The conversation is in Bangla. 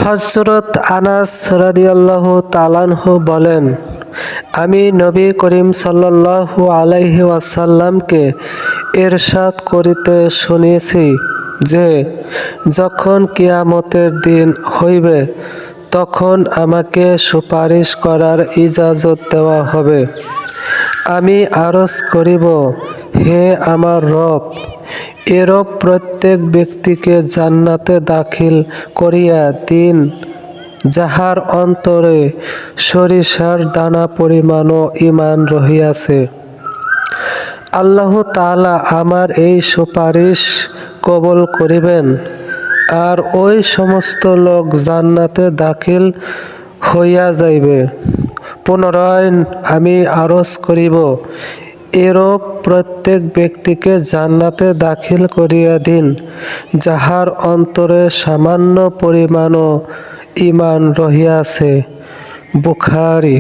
হযরত আনাস রাদিয়াল্লাহু তাআলা আনহু বলেন, আমি নবী করিম সাল্লাল্লাহু আলাইহি ওয়াসাল্লামকে ইরশাদ করিতে শুনেছি যে, যখন কিয়ামতের দিন হইবে তখন আমাকে সুপারিশ করার ইজাজত দেওয়া হবে। আমি আরজ করিব, হে আমার রব, এরূপ প্রত্যেক ব্যক্তিকে জান্নাতে দাখিল করিয়া দিন যাহার অন্তরে সরিষার দানা পরিমাণও ঈমান রহিয়াছে। আল্লাহ তাআলা আমার এই সুপারিশ কবুল করিবেন, আর ওই সমস্ত লোক জান্নাতে দাখিল হইয়া যাইবে। পুনরায় আমি আরজ করিব, এরূপ প্রত্যেক ব্যক্তিকে জান্নাতে দাখিল করিয়া দিন যাহার অন্তরে সামান্য পরিমাণও ঈমান রহিয়াছে। বুখারী।